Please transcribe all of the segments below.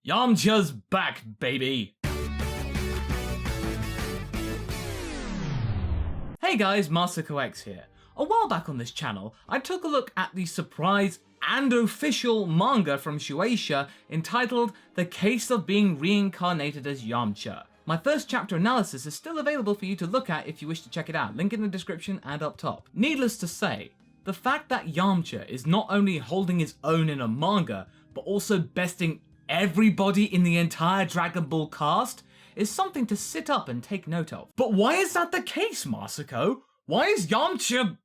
YAMCHA's back, baby! Hey guys, MasakoX here. A while back on this channel, I took a look at the surprise and official manga from Shueisha entitled The Case of Being Reincarnated as Yamcha. My first chapter analysis is still available for you to look at if you wish to check it out, link in the description and up top. Needless to say, the fact that Yamcha is not only holding his own in a manga, but also besting everybody in the entire Dragon Ball cast is something to sit up and take note of. But why is that the case, Masako? Why is Yamcha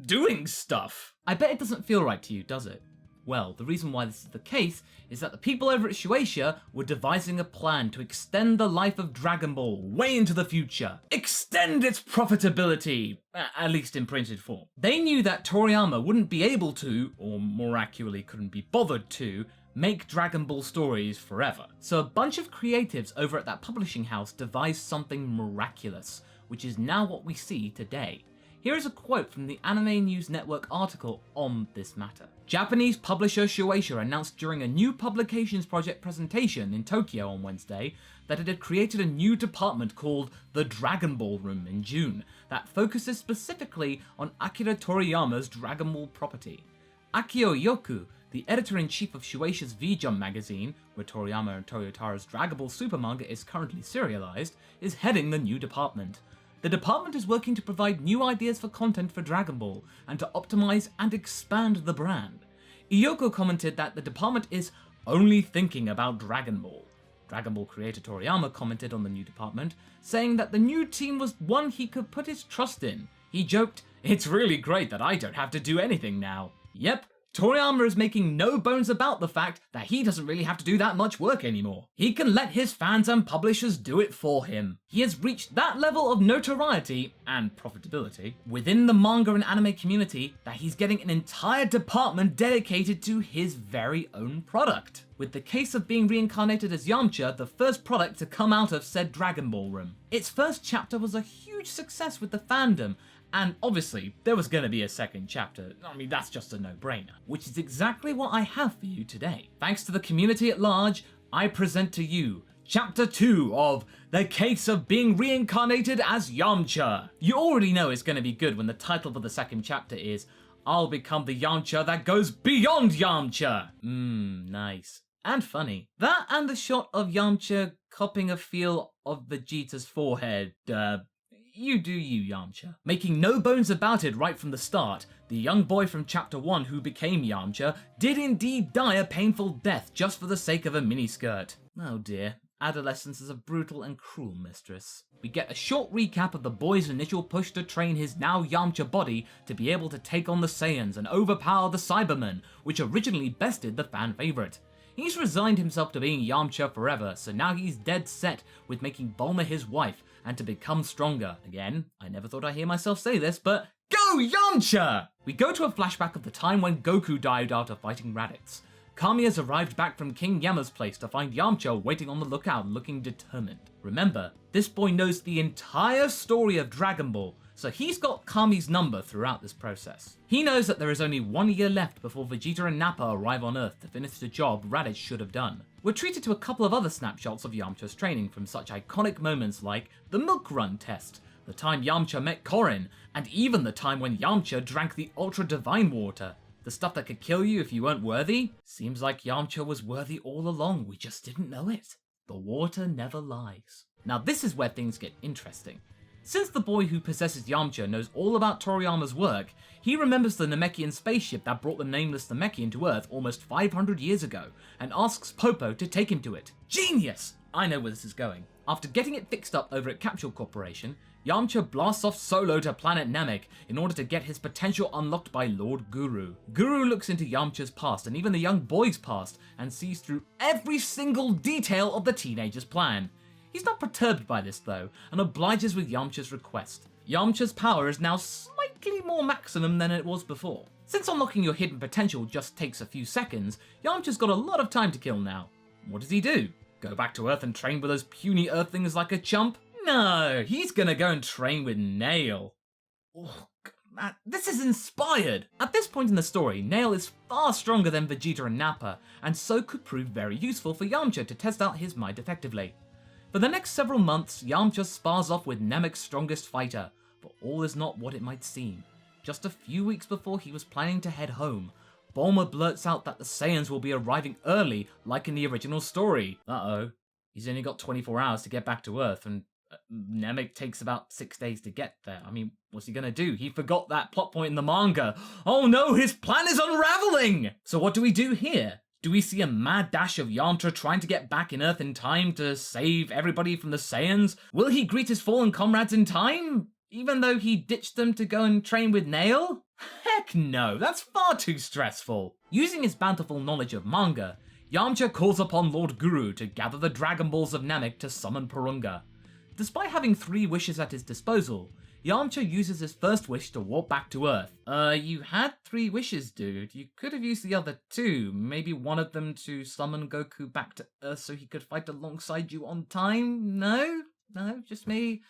doing stuff? I bet it doesn't feel right to you, does it? Well, the reason why this is the case is that the people over at Shueisha were devising a plan to extend the life of Dragon Ball way into the future. Extend its profitability, at least in printed form. They knew that Toriyama wouldn't be able to, or more accurately couldn't be bothered to, make Dragon Ball stories forever. So a bunch of creatives over at that publishing house devised something miraculous, which is now what we see today. Here is a quote from the Anime News Network article on this matter. Japanese publisher Shueisha announced during a new publications project presentation in Tokyo on Wednesday that it had created a new department called the Dragon Ball Room in June that focuses specifically on Akira Toriyama's Dragon Ball property. Akio Yoku, the editor-in-chief of Shueisha's V-Jump magazine, where Toriyama and Toyotara's Dragon Ball Super manga is currently serialized, is heading the new department. The department is working to provide new ideas for content for Dragon Ball, and to optimize and expand the brand. Iyoko commented that the department is only thinking about Dragon Ball. Dragon Ball creator Toriyama commented on the new department, saying that the new team was one he could put his trust in. He joked, "It's really great that I don't have to do anything now." Yep. Toriyama is making no bones about the fact that he doesn't really have to do that much work anymore. He can let his fans and publishers do it for him. He has reached that level of notoriety and profitability within the manga and anime community that he's getting an entire department dedicated to his very own product. With the case of being reincarnated as Yamcha the first product to come out of said Dragon Ball room. Its first chapter was a huge success with the fandom, and obviously, there was going to be a second chapter. I mean, that's just a no-brainer. Which is exactly what I have for you today. Thanks to the community at large, I present to you Chapter 2 of The Case of Being Reincarnated as Yamcha. You already know it's going to be good when the title for the second chapter is I'll Become the Yamcha That Goes Beyond Yamcha. Nice. And funny. That and the shot of Yamcha copping a feel of Vegeta's forehead, you do you, Yamcha. Making no bones about it right from the start, the young boy from Chapter 1 who became Yamcha did indeed die a painful death just for the sake of a miniskirt. Oh dear, adolescence is a brutal and cruel mistress. We get a short recap of the boy's initial push to train his now Yamcha body to be able to take on the Saiyans and overpower the Cybermen, which originally bested the fan favourite. He's resigned himself to being Yamcha forever, so now he's dead set with making Bulma his wife, and to become stronger. Again, I never thought I'd hear myself say this, but go Yamcha! We go to a flashback of the time when Goku died after fighting Raditz. Kami has arrived back from King Yama's place to find Yamcha waiting on the lookout looking determined. Remember, this boy knows the entire story of Dragon Ball, so he's got Kami's number throughout this process. He knows that there is only 1 year left before Vegeta and Nappa arrive on Earth to finish the job Raditz should have done. We're treated to a couple of other snapshots of Yamcha's training from such iconic moments like the Milk Run test, the time Yamcha met Korin, and even the time when Yamcha drank the Ultra Divine Water. The stuff that could kill you if you weren't worthy? Seems like Yamcha was worthy all along, we just didn't know it. The water never lies. Now this is where things get interesting. Since the boy who possesses Yamcha knows all about Toriyama's work, he remembers the Namekian spaceship that brought the nameless Namekian to Earth almost 500 years ago, and asks Popo to take him to it. Genius! I know where this is going. After getting it fixed up over at Capsule Corporation, Yamcha blasts off solo to planet Namek in order to get his potential unlocked by Lord Guru. Guru looks into Yamcha's past and even the young boy's past and sees through every single detail of the teenager's plan. He's not perturbed by this though, and obliges with Yamcha's request. Yamcha's power is now slightly more maximum than it was before. Since unlocking your hidden potential just takes a few seconds, Yamcha's got a lot of time to kill now. What does he do? Go back to Earth and train with those puny Earthlings like a chump? No, he's gonna go and train with Nail. Oh, this is inspired! At this point in the story, Nail is far stronger than Vegeta and Nappa, and so could prove very useful for Yamcha to test out his might effectively. For the next several months, Yamcha spars off with Namek's strongest fighter, but all is not what it might seem. Just a few weeks before he was planning to head home, Bulma blurts out that the Saiyans will be arriving early, like in the original story. Uh-oh. He's only got 24 hours to get back to Earth, and Namek takes about 6 days to get there. I mean, what's he gonna do? He forgot that plot point in the manga. Oh no, his plan is unraveling! So what do we do here? Do we see a mad dash of Yamcha trying to get back in Earth in time to save everybody from the Saiyans? Will he greet his fallen comrades in time, even though he ditched them to go and train with Nail? Heck no, that's far too stressful. Using his bountiful knowledge of manga, Yamcha calls upon Lord Guru to gather the Dragon Balls of Namek to summon Porunga. Despite having 3 wishes at his disposal, Yamcha uses his first wish to warp back to Earth. You had 3 wishes, dude. You could have used the other 2. Maybe one of them to summon Goku back to Earth so he could fight alongside you on time? No? No? Just me?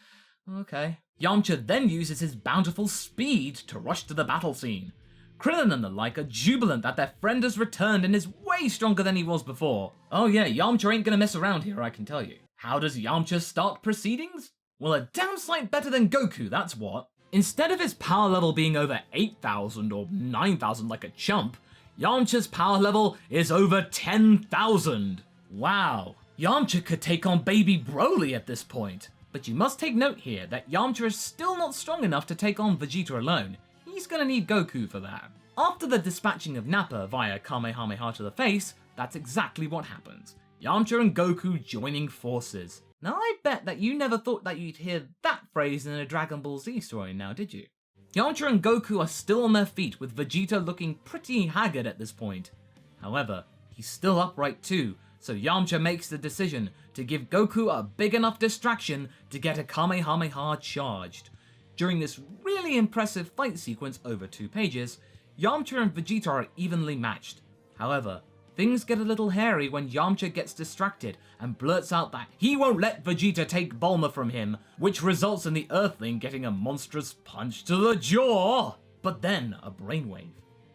Okay. Yamcha then uses his bountiful speed to rush to the battle scene. Krillin and the like are jubilant that their friend has returned and is way stronger than he was before. Oh yeah, Yamcha ain't gonna mess around here, I can tell you. How does Yamcha start proceedings? Well, a damn sight better than Goku, that's what. Instead of his power level being over 8,000 or 9,000 like a chump, Yamcha's power level is over 10,000. Wow. Yamcha could take on baby Broly at this point. But you must take note here that Yamcha is still not strong enough to take on Vegeta alone. He's gonna need Goku for that. After the dispatching of Nappa via Kamehameha to the face, that's exactly what happens. Yamcha and Goku joining forces. Now I bet that you never thought that you'd hear that phrase in a Dragon Ball Z story now, did you? Yamcha and Goku are still on their feet with Vegeta looking pretty haggard at this point. However, he's still upright too, so Yamcha makes the decision to give Goku a big enough distraction to get a Kamehameha charged. During this really impressive fight sequence over 2 pages, Yamcha and Vegeta are evenly matched. However, things get a little hairy when Yamcha gets distracted and blurts out that he won't let Vegeta take Bulma from him, which results in the Earthling getting a monstrous punch to the jaw. But then, a brainwave.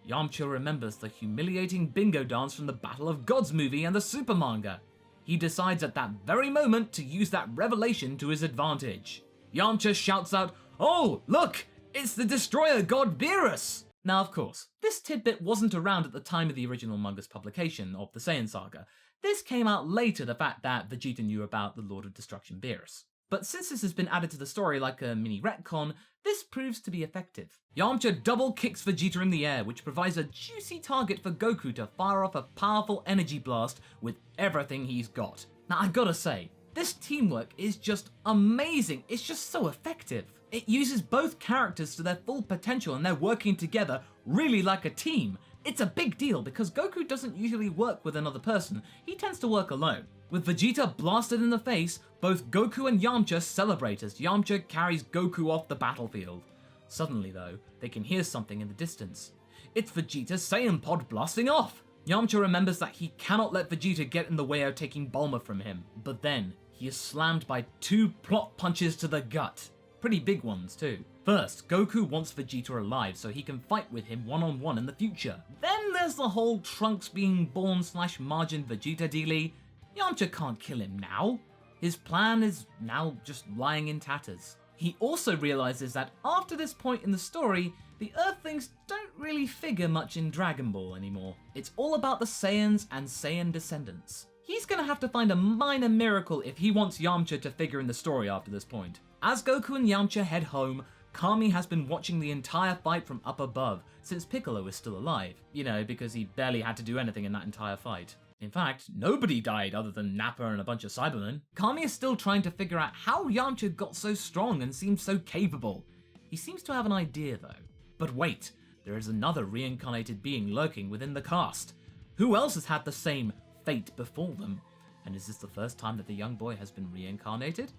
Yamcha remembers the humiliating bingo dance from the Battle of Gods movie and the Super manga. He decides at that very moment to use that revelation to his advantage. Yamcha shouts out, "Oh, look! It's the destroyer god Beerus!" Now, of course, this tidbit wasn't around at the time of the original manga's publication of the Saiyan saga. This came out later, the fact that Vegeta knew about the Lord of Destruction Beerus. But since this has been added to the story like a mini retcon, this proves to be effective. Yamcha double kicks Vegeta in the air, which provides a juicy target for Goku to fire off a powerful energy blast with everything he's got. Now I gotta say, this teamwork is just amazing, it's just so effective. It uses both characters to their full potential and they're working together really like a team. It's a big deal because Goku doesn't usually work with another person, he tends to work alone. With Vegeta blasted in the face, both Goku and Yamcha celebrate as Yamcha carries Goku off the battlefield. Suddenly though, they can hear something in the distance. It's Vegeta's Saiyan pod blasting off! Yamcha remembers that he cannot let Vegeta get in the way of taking Bulma from him, but then he is slammed by 2 plot punches to the gut. Pretty big ones too. First, Goku wants Vegeta alive so he can fight with him one-on-one in the future. Then there's the whole Trunks being born / margin Vegeta dealy. Yamcha can't kill him now. His plan is now just lying in tatters. He also realizes that after this point in the story, the Earthlings don't really figure much in Dragon Ball anymore. It's all about the Saiyans and Saiyan descendants. He's gonna have to find a minor miracle if he wants Yamcha to figure in the story after this point. As Goku and Yamcha head home, Kami has been watching the entire fight from up above since Piccolo is still alive. You know, because he barely had to do anything in that entire fight. In fact, nobody died other than Nappa and a bunch of Cybermen. Kami is still trying to figure out how Yamcha got so strong and seems so capable. He seems to have an idea though. But wait, there is another reincarnated being lurking within the cast. Who else has had the same fate befall them? And is this the first time that the young boy has been reincarnated?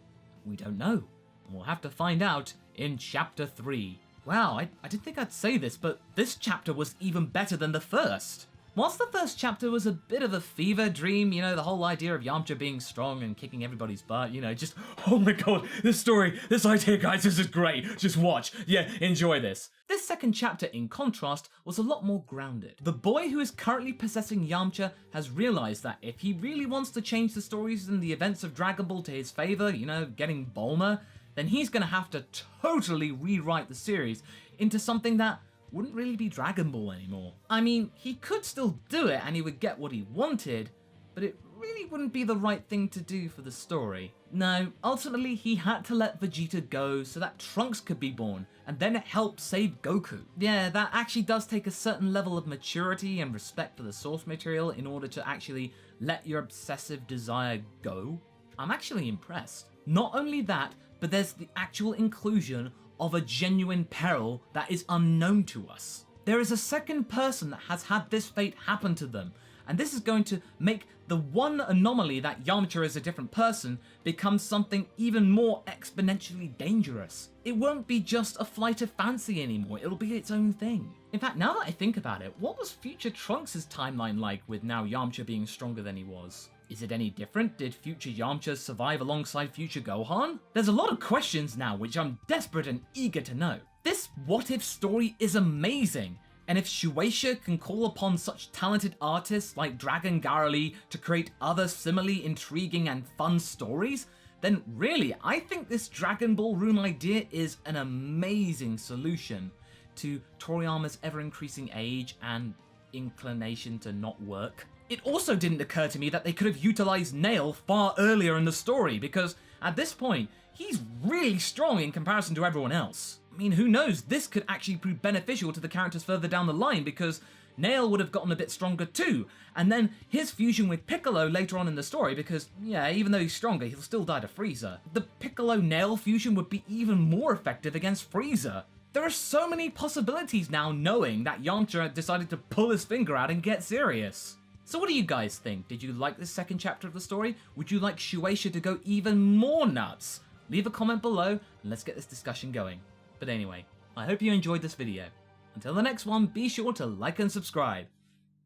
We don't know. And we'll have to find out in Chapter 3. Wow, I didn't think I'd say this, but this chapter was even better than the first. Whilst the first chapter was a bit of a fever dream, you know, the whole idea of Yamcha being strong and kicking everybody's butt, you know, just, oh my god, this story, this idea, guys, this is great, just watch, yeah, enjoy this. This second chapter, in contrast, was a lot more grounded. The boy who is currently possessing Yamcha has realized that if he really wants to change the stories and the events of Dragon Ball to his favor, you know, getting Bulma, then he's gonna have to totally rewrite the series into something that wouldn't really be Dragon Ball anymore. I mean, he could still do it and he would get what he wanted, but it really wouldn't be the right thing to do for the story. No, ultimately he had to let Vegeta go so that Trunks could be born, and then it helped save Goku. Yeah, that actually does take a certain level of maturity and respect for the source material in order to actually let your obsessive desire go. I'm actually impressed. Not only that, but there's the actual inclusion of a genuine peril that is unknown to us. There is a second person that has had this fate happen to them, and this is going to make the one anomaly that Yamcha is a different person become something even more exponentially dangerous. It won't be just a flight of fancy anymore, it'll be its own thing. In fact, now that I think about it, what was future Trunks' timeline like with now Yamcha being stronger than he was? Is it any different? Did future Yamcha survive alongside future Gohan? There's a lot of questions now which I'm desperate and eager to know. This what if story is amazing, and if Shueisha can call upon such talented artists like Dragon Garrely to create other similarly intriguing and fun stories, then really I think this Dragon Ball room idea is an amazing solution to Toriyama's ever-increasing age and inclination to not work. It also didn't occur to me that they could have utilized Nail far earlier in the story, because at this point, he's really strong in comparison to everyone else. I mean, who knows, this could actually prove beneficial to the characters further down the line, because Nail would have gotten a bit stronger too, and then his fusion with Piccolo later on in the story, because, yeah, even though he's stronger, he'll still die to Frieza. The Piccolo-Nail fusion would be even more effective against Frieza. There are so many possibilities now knowing that Yamcha decided to pull his finger out and get serious. So what do you guys think? Did you like this second chapter of the story? Would you like Shueisha to go even more nuts? Leave a comment below and let's get this discussion going. But anyway, I hope you enjoyed this video. Until the next one, be sure to like and subscribe.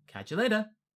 Catch you later.